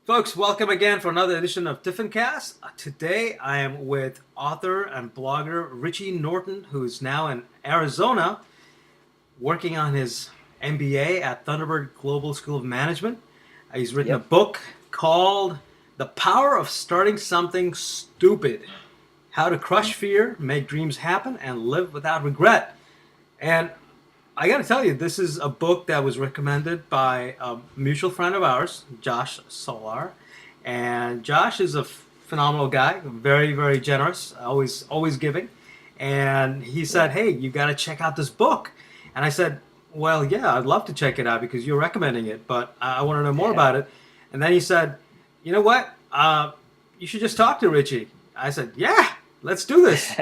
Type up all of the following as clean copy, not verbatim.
Folks, welcome again for another edition of Tiffincast. Today I am with author and blogger Richie Norton, who's now in Arizona working on his MBA at Thunderbird Global School of Management. He's written a Yep. book called The Power of Starting Something Stupid: How to Crush Fear, Make Dreams Happen, and Live Without Regret. And I got to tell you, this is a book that was recommended by a mutual friend of ours, Josh Solar, and Josh is a phenomenal guy, very very generous, always giving. And he said, Yeah. "Hey, you got to check out this book." And I said, "Well, yeah, I'd love to check it out because you're recommending it, but I want to know more about it." And then he said, "You know what? You should just talk to Richie." I said, "Yeah, let's do this."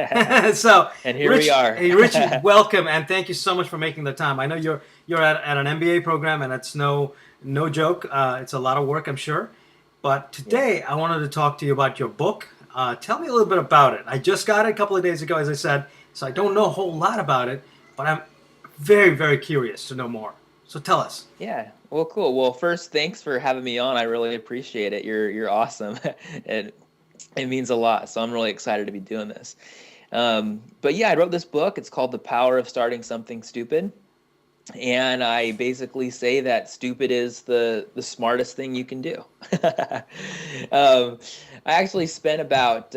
So, And here we are. Hey, Richie, welcome and thank you so much for making the time. I know you're at an MBA program and it's no joke. It's a lot of work, I'm sure. But Yeah. today I wanted to talk to you about your book. Tell me a little bit about it. I just got it a couple of days ago, as I said, so I don't know a whole lot about it, but I'm very very curious to know more. So tell us. Yeah. Well, cool. Well, first, thanks for having me on. I really appreciate it. You're awesome. It it means a lot. So I'm really excited to be doing this. But yeah, I wrote this book. It's called The Power of Starting Something Stupid. And I basically say that stupid is the smartest thing you can do. I actually spent about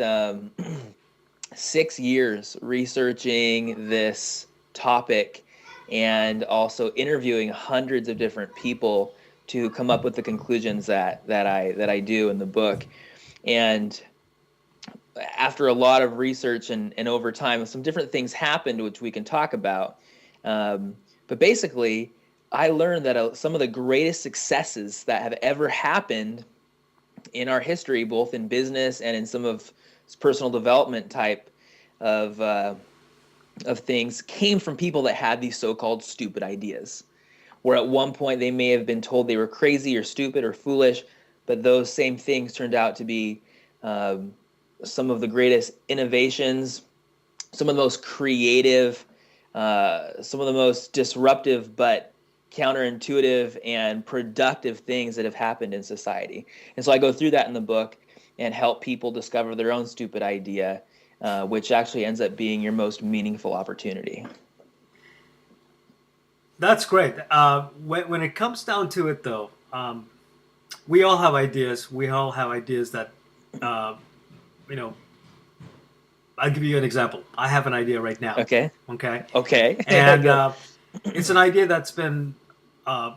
6 years researching this topic and also interviewing hundreds of different people to come up with the conclusions that I do in the book. And after a lot of research and over time, some different things happened, which we can talk about. But basically, I learned that some of the greatest successes that have ever happened in our history, both in business and in some of personal development type of uh, of things, came from people that had these so-called stupid ideas. Where at one point they may have been told they were crazy or stupid or foolish, but those same things turned out to be um, some of the greatest innovations, some of the most creative, some of the most disruptive, but counterintuitive and productive things that have happened in society. And so I go through that in the book and help people discover their own stupid idea, which actually ends up being your most meaningful opportunity. That's great. When it comes down to it, though, we all have ideas. We all have ideas that, uh, you know, I'll give you an example. I have an idea right now. Okay. Okay. Okay. And Good. it's an idea that's been uh,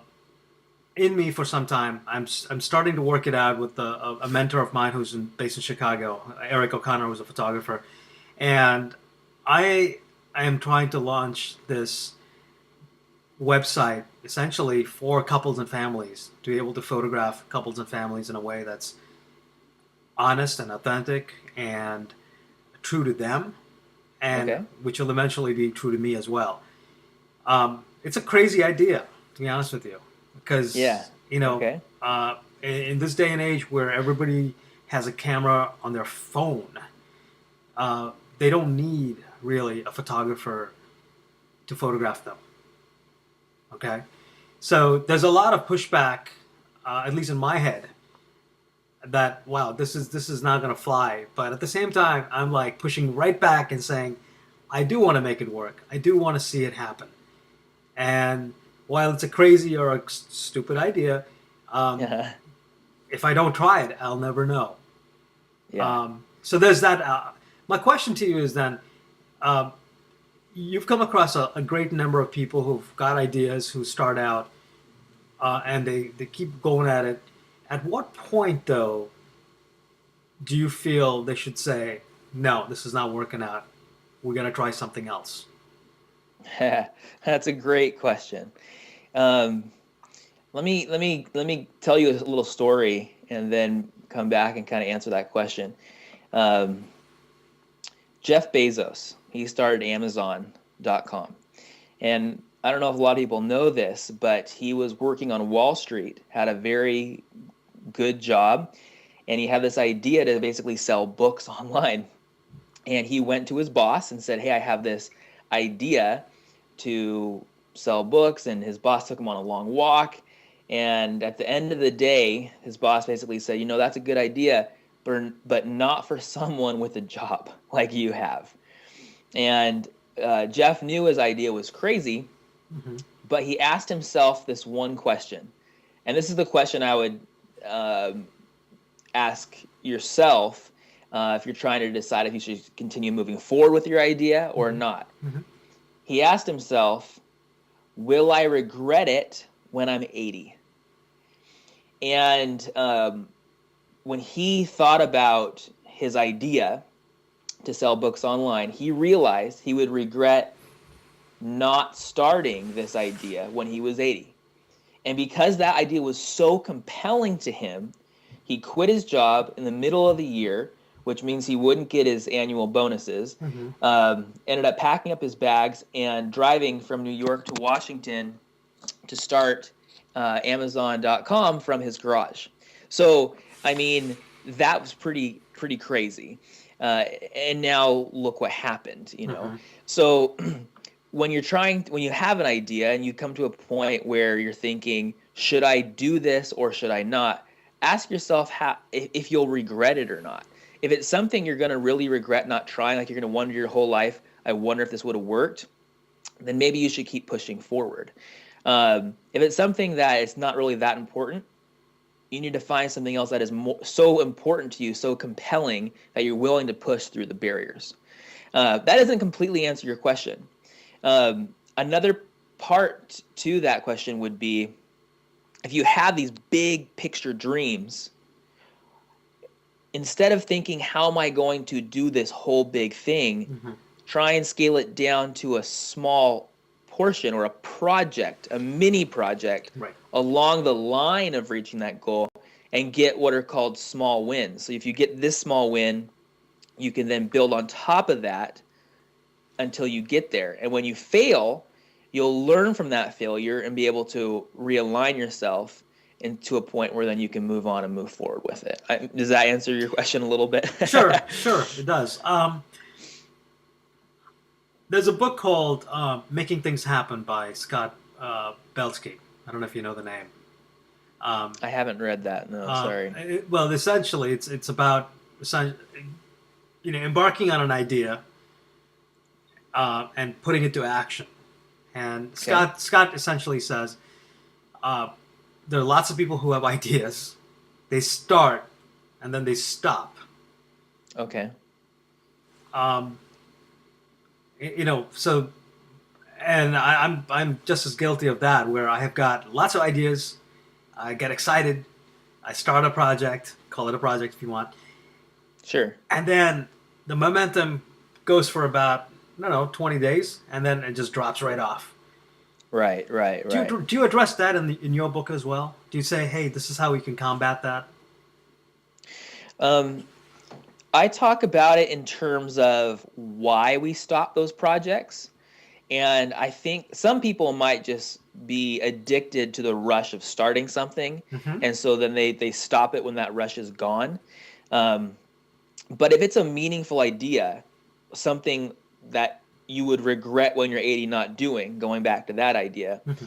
in me for some time. I'm starting to work it out with a mentor of mine based in Chicago, Eric O'Connor, who's a photographer. And I, I am trying to launch this website essentially for couples and families to be able to photograph couples and families in a way that's honest and authentic and true to them, and Okay. which will eventually be true to me as well. It's a crazy idea, to be honest with you, Yeah. because Okay. in this day and age where everybody has a camera on their phone, they don't need really a photographer to photograph them. Okay, so there's a lot of pushback, at least in my head, that wow, this is not going to fly. But at the same time, I'm like pushing right back and saying, I do want to make it work. I do want to see it happen. And while it's a crazy or a stupid idea, um, Yeah. if I don't try it, I'll never know. Yeah. So there's that. My question to you is then, um, you've come across a great number of people who've got ideas who start out and they keep going at it. At what point, though, do you feel they should say, no, this is not working out? We're going to try something else? That's a great question. Um, let me tell you a little story and then come back and kind of answer that question. Um, Jeff Bezos, he started Amazon.com. And I don't know if a lot of people know this, but he was working on Wall Street, had a very good job, and he had this idea to basically sell books online. And he went to his boss and said, "Hey, I have this idea to sell books." And his boss took him on a long walk And at the end of the day, his boss basically said, that's a good idea, but not for someone with a job like you have. And Jeff knew his idea was crazy, Mm-hmm. but he asked himself this one question. And this is the question I would ask yourself if you're trying to decide if you should continue moving forward with your idea or Mm-hmm. not. Mm-hmm. He asked himself, will I regret it when I'm 80? And when he thought about his idea to sell books online, he realized he would regret not starting this idea when he was 80. And because that idea was so compelling to him, he quit his job in the middle of the year, which means he wouldn't get his annual bonuses, Mm-hmm. ended up packing up his bags and driving from New York to Washington to start Amazon.com from his garage. So, I mean, that was pretty crazy. And now look what happened, Mm-hmm. So when you have an idea and you come to a point where you're thinking, should I do this or should I not? Ask yourself if you'll regret it or not. If it's something you're going to really regret not trying, like you're going to wonder your whole life, I wonder if this would have worked, then maybe you should keep pushing forward. If it's something that is not really that important, you need to find something else that is so important to you, so compelling that you're willing to push through the barriers. That doesn't completely answer your question. Another part to that question would be, if you have these big picture dreams, instead of thinking, how am I going to do this whole big thing, Mm-hmm. try and scale it down to a small portion or a project, a mini project, Right. along the line of reaching that goal, and get what are called small wins. So if you get this small win, you can then build on top of that until you get there. And when you fail, you'll learn from that failure and be able to realign yourself into a point where then you can move on and move forward with it. Does that answer your question a little bit? Sure, it does. There's a book called "Making Things Happen" by Scott Belsky. I don't know if you know the name. I haven't read that. No, sorry. Well, essentially, it's about embarking on an idea and putting it to action. And Okay. Scott essentially says there are lots of people who have ideas. They start and then they stop. Okay. Um, so, and I'm just as guilty of that, where I have got lots of ideas. I get excited. I start a project, call it a project if you want. Sure. And then the momentum goes for about, 20 days, and then it just drops right off. Right. Do you address that in your book as well? Do you say, hey, this is how we can combat that? I talk about it in terms of why we stop those projects. And I think some people might just be addicted to the rush of starting something. Mm-hmm. And so then they stop it when that rush is gone. But if it's a meaningful idea, something that you would regret when you're 80 not doing, going back to that idea, Mm-hmm.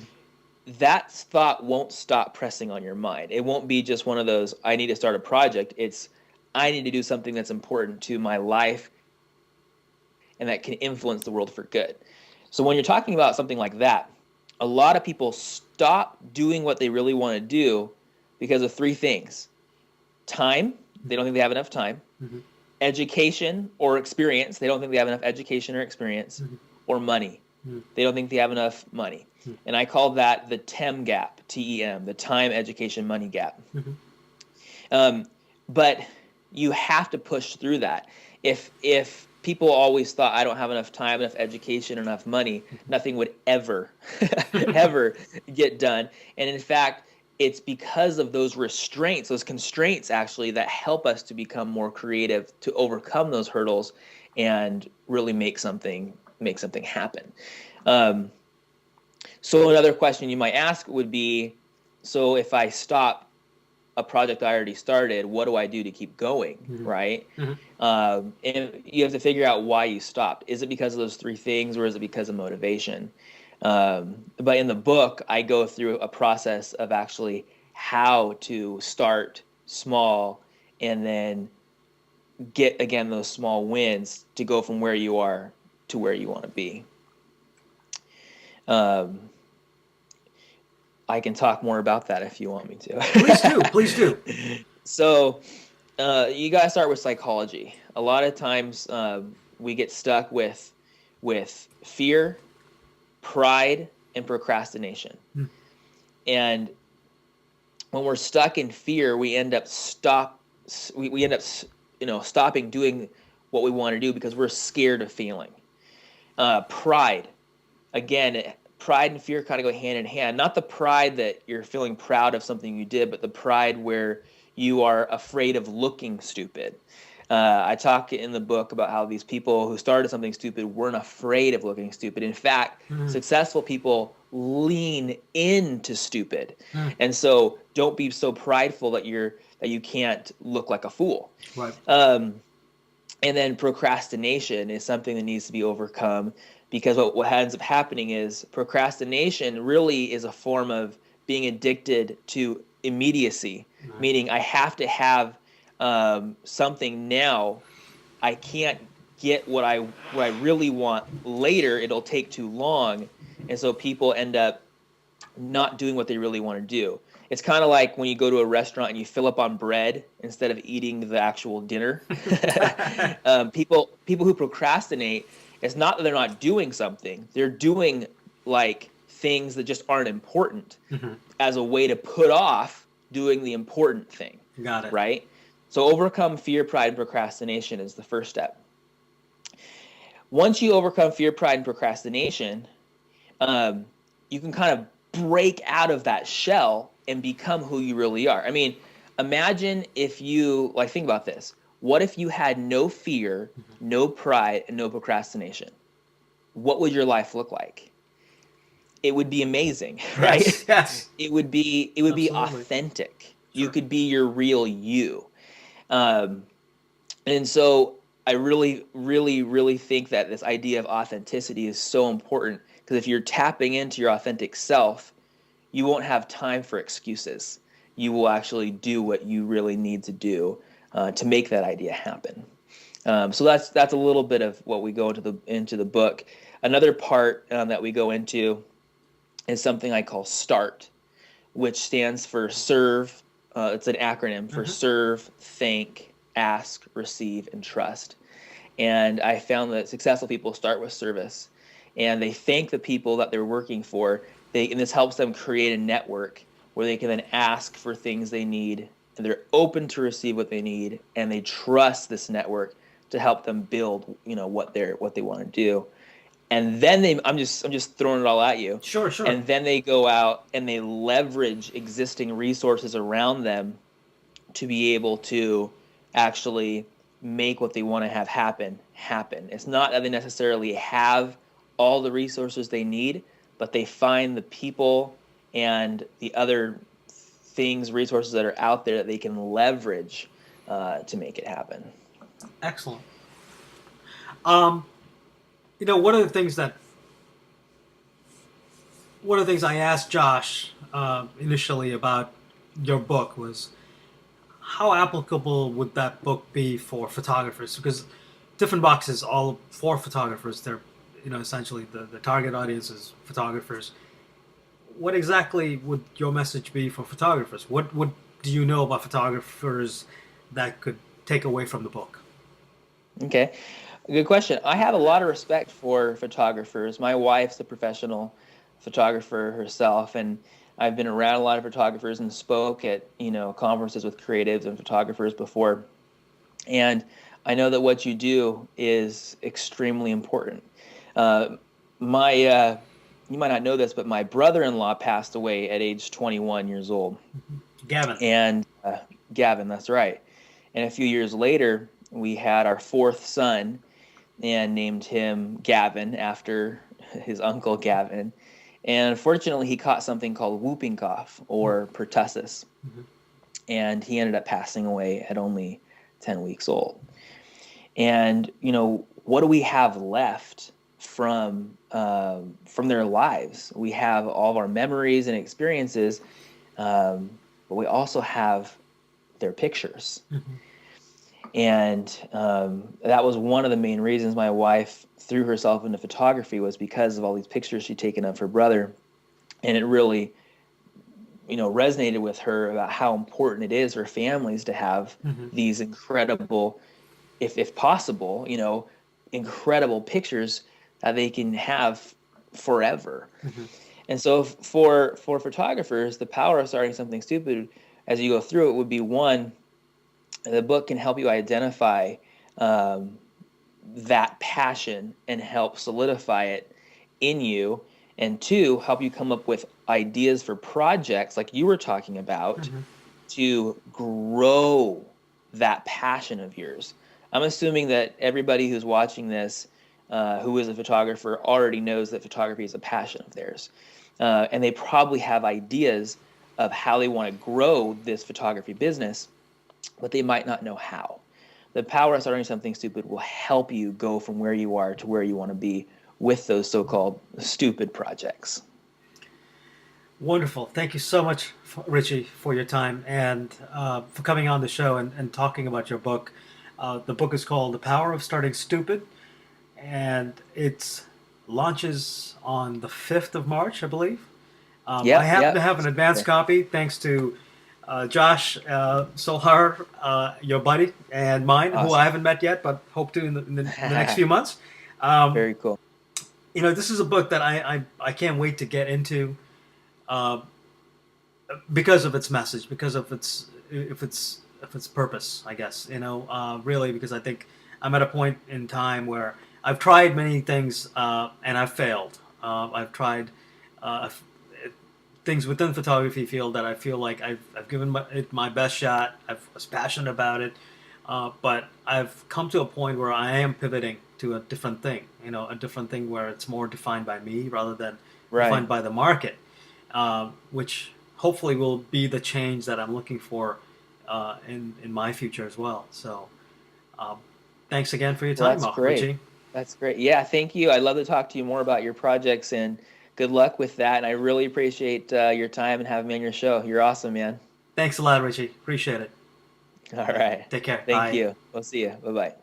that thought won't stop pressing on your mind. It won't be just one of those, I need to start a project. It's, I need to do something that's important to my life and that can influence the world for good. So when you're talking about something like that, a lot of people stop doing what they really want to do because of three things. Time, they don't think they have enough time. Mm-hmm. Education or experience, they don't think they have enough education or experience. Mm-hmm. Or money. Mm-hmm. They don't think they have enough money. Mm-hmm. And I call that the TEM gap, T-E-M, the time, education, money gap. Mm-hmm. But you have to push through that. If people always thought, I don't have enough time, enough education, enough money, nothing would ever, ever get done. And in fact, it's because of those restraints, those constraints actually, that help us to become more creative, to overcome those hurdles and really make something happen. So another question you might ask would be, so if I stop a project I already started, what do I do to keep going, Mm-hmm. right? Mm-hmm. And you have to figure out why you stopped. Is it because of those three things, or is it because of motivation? But in the book, I go through a process of actually how to start small and then get, again, those small wins to go from where you are to where you want to be. I can talk more about that if you want me to. Please do. Please do. So you got to start with psychology. A lot of times we get stuck with fear, pride, and procrastination. And when we're stuck in fear, we end up stopping doing what we want to do because we're scared of failing. Pride, again, pride and fear kind of go hand in hand. Not the pride that you're feeling proud of something you did, but the pride where you are afraid of looking stupid. I talk in the book about how these people who started something stupid weren't afraid of looking stupid. In fact, successful people lean into stupid. And so don't be so prideful that you can't look like a fool. Right. And then procrastination is something that needs to be overcome, because what ends up happening is procrastination really is a form of being addicted to immediacy, meaning I have to have something now. I can't get what I really want later. It'll take too long. And so people end up not doing what they really want to do. It's kind of like when you go to a restaurant and you fill up on bread instead of eating the actual dinner. People who procrastinate, it's not that they're not doing something. They're doing like things that just aren't important as a way to put off doing the important thing. Got it. Right? So overcome fear, pride, and procrastination is the first step. Once you overcome fear, pride, and procrastination, you can kind of break out of that shell and become who you really are. I mean, imagine if you, think about this. What if you had no fear, no pride, and no procrastination? What would your life look like? It would be amazing, right? Yes. It would be authentic. Sure. You could be your real you. And so I really, really, really think that this idea of authenticity is so important, because if you're tapping into your authentic self, you won't have time for excuses. You will actually do what you really need to do to make that idea happen. So that's a little bit of what we go into the book. Another part that we go into is something I call START, which stands for serve. It's an acronym for serve, thank, ask, receive, and trust. And I found that successful people start with service, and they thank the people that they're working for. And this helps them create a network where they can then ask for things they need, and they're open to receive what they need, and they trust this network to help them build, what they want to do. And then I'm just throwing it all at you. Sure. And then they go out and they leverage existing resources around them to be able to actually make what they want to have happen. It's not that they necessarily have all the resources they need, but they find the people and the other resources that are out there that they can leverage to make it happen. Excellent. One of the things I asked Josh initially about your book was, how applicable would that book be for photographers? Because different boxes, all for photographers, they're, essentially the target audience is photographers. What exactly would your message be for photographers? What do you know about photographers that could take away from the book? Okay. Good question. I have a lot of respect for photographers. My wife's a professional photographer herself, and I've been around a lot of photographers and spoke at, conferences with creatives and photographers before. And I know that what you do is extremely important. You might not know this, but my brother-in-law passed away at age 21 years old. Gavin. And Gavin, that's right. And a few years later, we had our fourth son, and named him Gavin after his uncle Gavin. And unfortunately, he caught something called whooping cough, or pertussis. And he ended up passing away at only 10 weeks old. And, what do we have left from their lives. We have all of our memories and experiences, but we also have their pictures. Mm-hmm. And that was one of the main reasons my wife threw herself into photography, was because of all these pictures she'd taken of her brother. And it really, resonated with her about how important it is for families to have Mm-hmm. these incredible, if possible, incredible pictures that they can have forever. Mm-hmm. And so for photographers, the power of starting something stupid as you go through it would be, one, the book can help you identify that passion and help solidify it in you. And two, help you come up with ideas for projects like you were talking about Mm-hmm. to grow that passion of yours. I'm assuming that everybody who's watching this, who is a photographer, already knows that photography is a passion of theirs. And they probably have ideas of how they want to grow this photography business, but they might not know how. The power of starting something stupid will help you go from where you are to where you want to be with those so-called stupid projects. Wonderful. Thank you so much, Richie, for your time and for coming on the show and talking about your book. The book is called The Power of Starting Stupid, and it launches on the 5th of March, I believe. I Yep, happen to yep. have an advanced copy thanks to Josh Solhar, your buddy, and mine, who I Awesome. haven't met yet, but hope to in the next few months. Um, Very cool. this is a book that I can't wait to get into uh, because of its message, because of its purpose, I guess. Really, because I think I'm at a point in time where I've tried many things and I've failed. I've tried uh, things within the photography field that I feel like I've given it my best shot. I was passionate about it, but I've come to a point where I am pivoting to a different thing. A different thing where it's more defined by me rather than Right. defined by the market, which hopefully will be the change that I'm looking for in my future as well. So, um, thanks again for your Well, time, that's great. Richie. That's great. Yeah, thank you. I'd love to talk to you more about your projects, and good luck with that. And I really appreciate your time and having me on your show. You're awesome, man. Thanks a lot, Richie. Appreciate it. All right. Take care. Thank Bye. you. We'll see you. Bye-bye.